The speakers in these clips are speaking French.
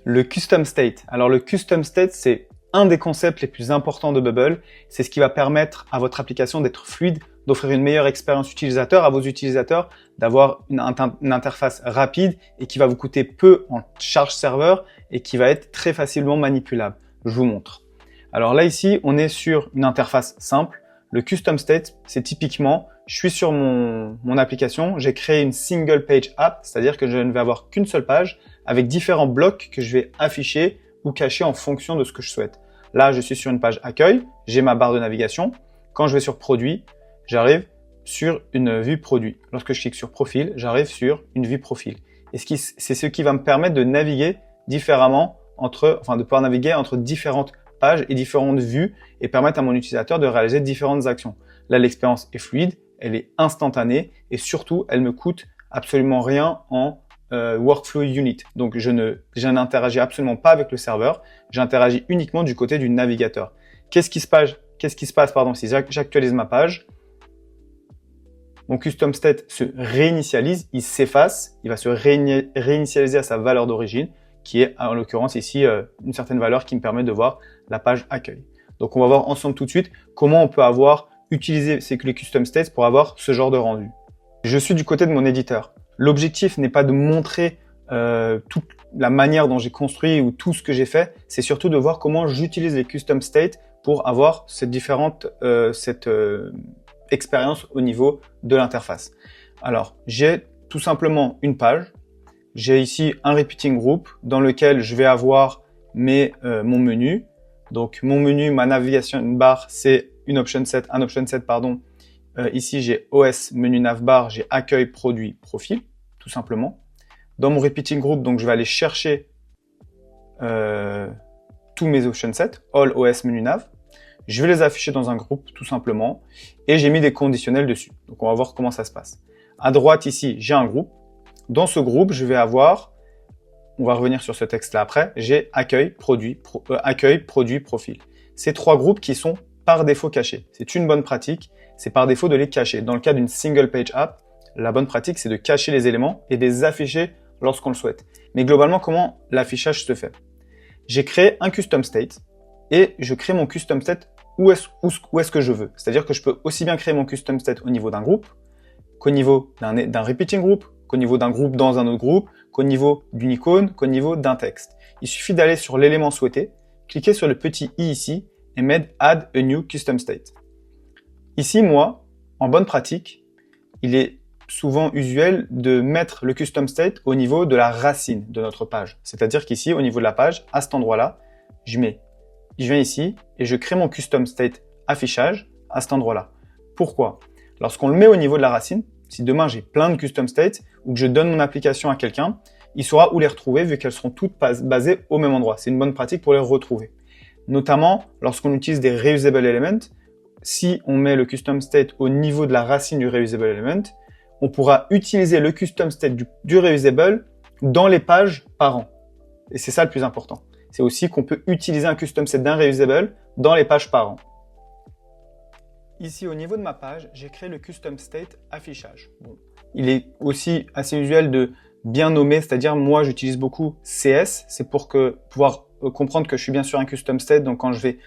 Le custom state. Alors le custom state, c'est un des concepts les plus importants de Bubble. C'est ce qui va permettre à votre application d'être fluide, d'offrir une meilleure expérience utilisateur à vos utilisateurs, d'avoir une interface rapide et qui va vous coûter peu en charge serveur et qui va être très facilement manipulable. Je vous montre. Alors là ici, on est sur une interface simple. Le custom state, c'est typiquement, je suis sur mon application, j'ai créé une single page app, c'est-à-dire que je ne vais avoir qu'une seule page avec différents blocs que je vais afficher ou cacher en fonction de ce que je souhaite. Là, je suis sur une page accueil, j'ai ma barre de navigation. Quand je vais sur produit, j'arrive sur une vue produit. Lorsque je clique sur profil, j'arrive sur une vue profil. Et c'est ce qui va me permettre de naviguer différemment de pouvoir naviguer entre différentes pages et différentes vues et permettre à mon utilisateur de réaliser différentes actions. Là, l'expérience est fluide, elle est instantanée et surtout, elle me coûte absolument rien en workflow unit. Donc, je n'interagis absolument pas avec le serveur, j'interagis uniquement du côté du navigateur. Qu'est-ce qui se passe si j'actualise ma page? Mon custom state se réinitialise, il s'efface, il va se réinitialiser à sa valeur d'origine, qui est en l'occurrence ici une certaine valeur qui me permet de voir la page accueil. Donc on va voir ensemble tout de suite comment on peut utiliser les custom states pour avoir ce genre de rendu. Je suis du côté de mon éditeur. L'objectif n'est pas de montrer toute la manière dont j'ai construit ou tout ce que j'ai fait, c'est surtout de voir comment j'utilise les custom states pour avoir cette expérience au niveau de l'interface. Alors, j'ai tout simplement une page. J'ai ici un repeating group dans lequel je vais avoir mon menu. Donc, mon menu, ma navigation bar, c'est un option set. Ici, j'ai OS, menu navbar, j'ai accueil, produit, profil, tout simplement. Dans mon repeating group, donc, je vais aller chercher tous mes option sets, all OS, menu nav. Je vais les afficher dans un groupe, tout simplement. Et j'ai mis des conditionnels dessus. Donc, on va voir comment ça se passe. À droite, ici, j'ai un groupe. Dans ce groupe, je vais avoir, on va revenir sur ce texte-là après, j'ai accueil, produit, profil. Ces trois groupes qui sont par défaut cachés. C'est une bonne pratique, c'est par défaut de les cacher. Dans le cas d'une single page app, la bonne pratique, c'est de cacher les éléments et de les afficher lorsqu'on le souhaite. Mais globalement, comment l'affichage se fait? J'ai créé un custom state et je crée mon custom state où est-ce que je veux. C'est-à-dire que je peux aussi bien créer mon custom state au niveau d'un groupe, qu'au niveau d'un repeating group, qu'au niveau d'un groupe dans un autre groupe, qu'au niveau d'une icône, qu'au niveau d'un texte. Il suffit d'aller sur l'élément souhaité, cliquer sur le petit i ici et mettre Add a new custom state. Ici, moi, en bonne pratique, il est souvent usuel de mettre le custom state au niveau de la racine de notre page. C'est-à-dire qu'ici, au niveau de la page, à cet endroit-là, je viens ici et je crée mon custom state affichage à cet endroit-là. Pourquoi? Lorsqu'on le met au niveau de la racine, si demain j'ai plein de custom states ou que je donne mon application à quelqu'un, il saura où les retrouver vu qu'elles seront toutes basées au même endroit. C'est une bonne pratique pour les retrouver. Notamment lorsqu'on utilise des reusable elements, si on met le custom state au niveau de la racine du reusable element, on pourra utiliser le custom state du reusable dans les pages par an. Et c'est ça le plus important. C'est aussi qu'on peut utiliser un custom state d'un reusable dans les pages par an. Ici, au niveau de ma page, j'ai créé le custom state affichage. Bon. Il est aussi assez usuel de bien nommer, c'est-à-dire moi, j'utilise beaucoup CS. C'est pour pouvoir comprendre que je suis bien sur un custom state. Donc, quand je vais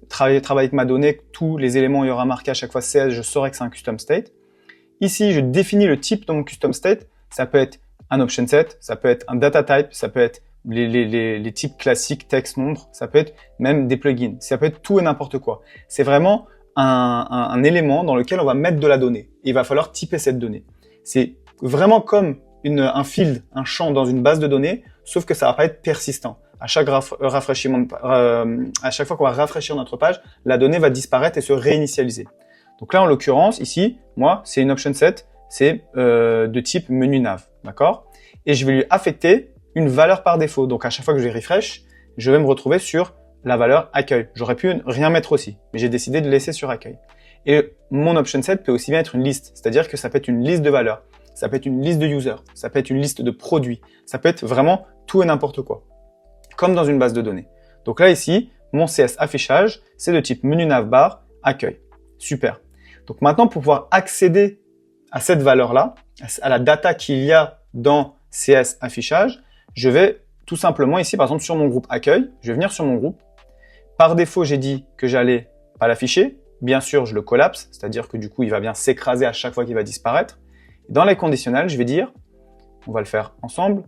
travailler avec ma donnée, tous les éléments, il y aura marqué à chaque fois CS, je saurai que c'est un custom state. Ici, je définis le type de mon custom state. Ça peut être un option set, ça peut être un data type, ça peut être les types classiques, texte, nombre, ça peut être même des plugins. Ça peut être tout et n'importe quoi. C'est vraiment un élément dans lequel on va mettre de la donnée. Et il va falloir typer cette donnée. C'est vraiment comme un field, un champ dans une base de données, sauf que ça va pas être persistant. À chaque rafraîchissement, à chaque fois qu'on va rafraîchir notre page, la donnée va disparaître et se réinitialiser. Donc là, en l'occurrence, ici, moi, c'est une option set, c'est de type menu nav, d'accord? Et je vais lui affecter une valeur par défaut. Donc à chaque fois que je vais refresh, je vais me retrouver sur la valeur accueil. J'aurais pu rien mettre aussi, mais j'ai décidé de laisser sur accueil. Et mon option set peut aussi bien être une liste, c'est-à-dire que ça peut être une liste de valeurs, ça peut être une liste de users, ça peut être une liste de produits, ça peut être vraiment tout et n'importe quoi, comme dans une base de données. Donc là ici, mon CS affichage, c'est de type menu navbar accueil. Super. Donc maintenant, pour pouvoir accéder à cette valeur-là, à la data qu'il y a dans CS affichage, je vais tout Tout simplement, ici, par exemple, sur mon groupe accueil, je vais venir sur mon groupe. Par défaut, j'ai dit que j'allais pas l'afficher. Bien sûr, je le collapse, c'est-à-dire que du coup, il va bien s'écraser à chaque fois qu'il va disparaître. Dans les conditionnels, je vais dire, on va le faire ensemble,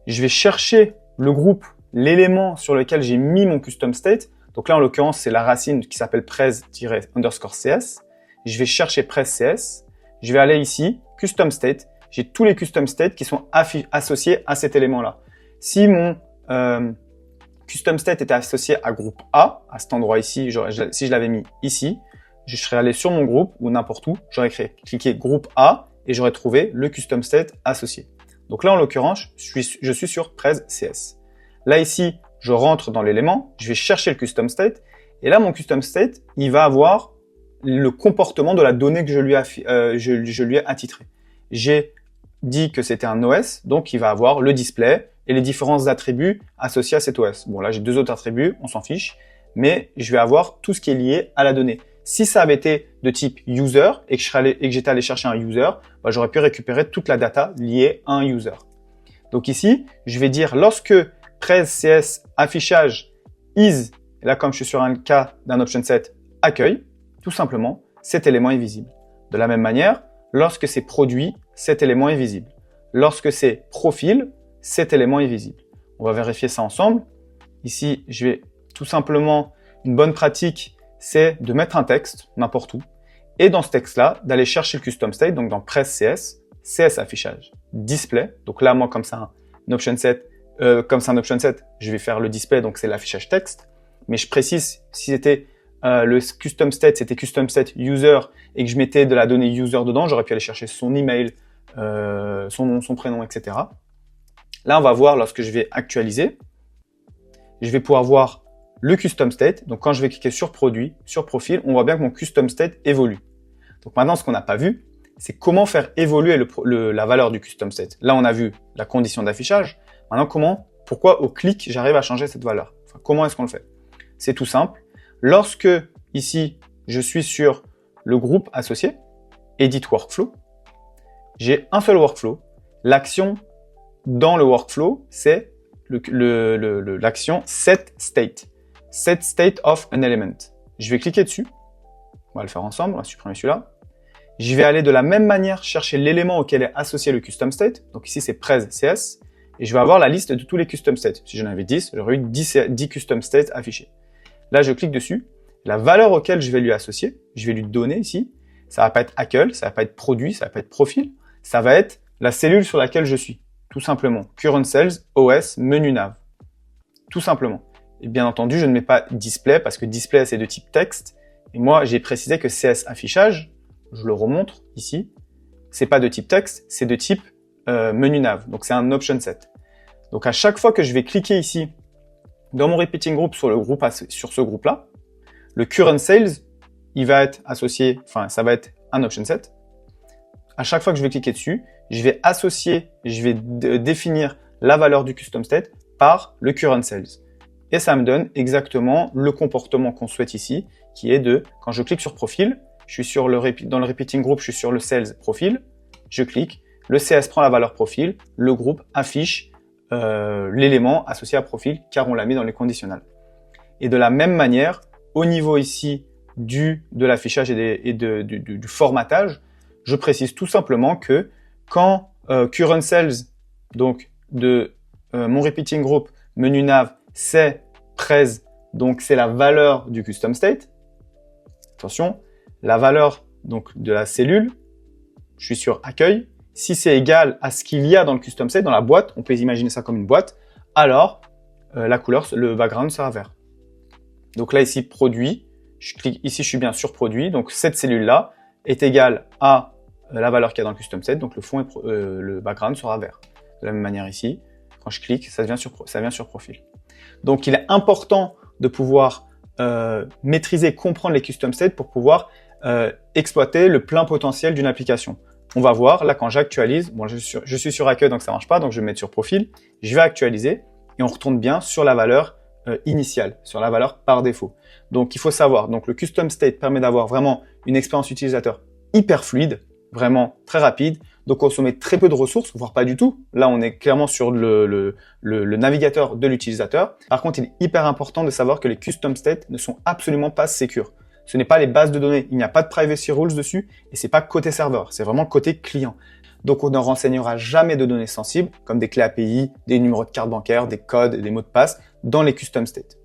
je vais chercher le groupe, l'élément sur lequel j'ai mis mon custom state. Donc là, en l'occurrence, c'est la racine qui s'appelle prez-_cs. Je vais chercher prez-cs. Je vais aller ici, custom state. J'ai tous les custom states qui sont associés à cet élément-là. Si mon custom state était associé à groupe A, à cet endroit ici, si je l'avais mis ici, je serais allé sur mon groupe ou n'importe où, j'aurais cliqué groupe A et j'aurais trouvé le custom state associé. Donc là, en l'occurrence, je suis sur prez-cs. Là, ici, je rentre dans l'élément, je vais chercher le custom state et là, mon custom state, il va avoir le comportement de la donnée que je lui ai attitrée. J'ai dit que c'était un OS, donc il va avoir le display et les différents attributs associés à cet OS. Bon, là, j'ai deux autres attributs, on s'en fiche, mais je vais avoir tout ce qui est lié à la donnée. Si ça avait été de type user et que j'étais allé chercher un user, bah, j'aurais pu récupérer toute la data liée à un user. Donc ici, je vais dire lorsque prez-cs affichage is, et là comme je suis sur un cas d'un option set accueil, tout simplement, cet élément est visible. De la même manière, lorsque c'est produit, cet élément est visible. Lorsque c'est profil, cet élément est visible. On va vérifier ça ensemble. Ici, je vais tout simplement, une bonne pratique, c'est de mettre un texte n'importe où. Et dans ce texte-là, d'aller chercher le custom state, donc dans prez-cs, CS affichage, display. Donc là, moi, comme ça, un option set, je vais faire le display, donc c'est l'affichage texte. Mais je précise, si c'était le custom state, c'était custom state user et que je mettais de la donnée user dedans, j'aurais pu aller chercher son email, son nom, son prénom, etc. Là, on va voir lorsque je vais actualiser, je vais pouvoir voir le custom state. Donc, quand je vais cliquer sur produit, sur profil, on voit bien que mon custom state évolue. Donc, maintenant, ce qu'on n'a pas vu, c'est comment faire évoluer la valeur du custom state. Là, on a vu la condition d'affichage. Maintenant, pourquoi au clic, j'arrive à changer cette valeur? Enfin, comment est-ce qu'on le fait? C'est tout simple. Lorsque, ici, je suis sur le groupe associé, Edit Workflow, j'ai un seul workflow. L'action dans le workflow, c'est l'action Set State. Set State of an Element. Je vais cliquer dessus. On va le faire ensemble. On va supprimer celui-là. Je vais aller de la même manière chercher l'élément auquel est associé le custom state. Donc ici, c'est prez-cs. Et je vais avoir la liste de tous les custom states. Si j'en avais 10, j'aurais eu 10 custom states affichés. Là, je clique dessus. La valeur auquel je vais lui associer, je vais lui donner ici. Ça va pas être ACL, ça va pas être produit, ça va pas être profil. Ça va être la cellule sur laquelle je suis. Tout simplement. Current Sales, OS, menu nav. Tout simplement. Et bien entendu, je ne mets pas display parce que display, c'est de type texte. Et moi, j'ai précisé que CS affichage, je le remontre ici, c'est pas de type texte, c'est de type menu nav. Donc, c'est un option set. Donc, à chaque fois que je vais cliquer ici dans mon repeating group sur ce groupe-là, le current sales, il va être associé, enfin, ça va être un option set. À chaque fois que je vais cliquer dessus, je vais associer, je vais définir la valeur du custom state par le current sales. Et ça me donne exactement le comportement qu'on souhaite ici, qui est de, quand je clique sur profil, je suis sur dans le repeating group, je suis sur le sales profil, je clique, le CS prend la valeur profil, le groupe affiche l'élément associé à profil, car on l'a mis dans les conditionnels. Et de la même manière, au niveau ici de l'affichage et du formatage, je précise tout simplement que quand current sales, donc de mon repeating group, menu nav, c'est prez, donc c'est la valeur du custom state. Attention, la valeur donc de la cellule, je suis sur accueil. Si c'est égal à ce qu'il y a dans le custom state, dans la boîte, on peut imaginer ça comme une boîte, alors la couleur, le background sera vert. Donc là ici, produit, je clique ici, je suis bien sur produit, donc cette cellule-là est égale à la valeur qu'il y a dans le custom state, donc le fond le background sera vert. De la même manière ici, quand je clique, ça vient sur profil. Donc il est important de pouvoir maîtriser, comprendre les custom states pour pouvoir exploiter le plein potentiel d'une application. On va voir, là quand j'actualise, bon je suis sur accueil donc ça marche pas, donc je vais mettre sur profil, je vais actualiser et on retourne bien sur la valeur initiale, sur la valeur par défaut. Donc il faut savoir, donc le custom state permet d'avoir vraiment une expérience utilisateur hyper fluide. vraiment très rapide, de consommer très peu de ressources, voire pas du tout. Là, on est clairement sur le navigateur de l'utilisateur. Par contre, il est hyper important de savoir que les custom states ne sont absolument pas sécures. Ce n'est pas les bases de données, il n'y a pas de privacy rules dessus, et c'est pas côté serveur, c'est vraiment côté client. Donc on ne renseignera jamais de données sensibles, comme des clés API, des numéros de carte bancaire, des codes et des mots de passe, dans les custom states.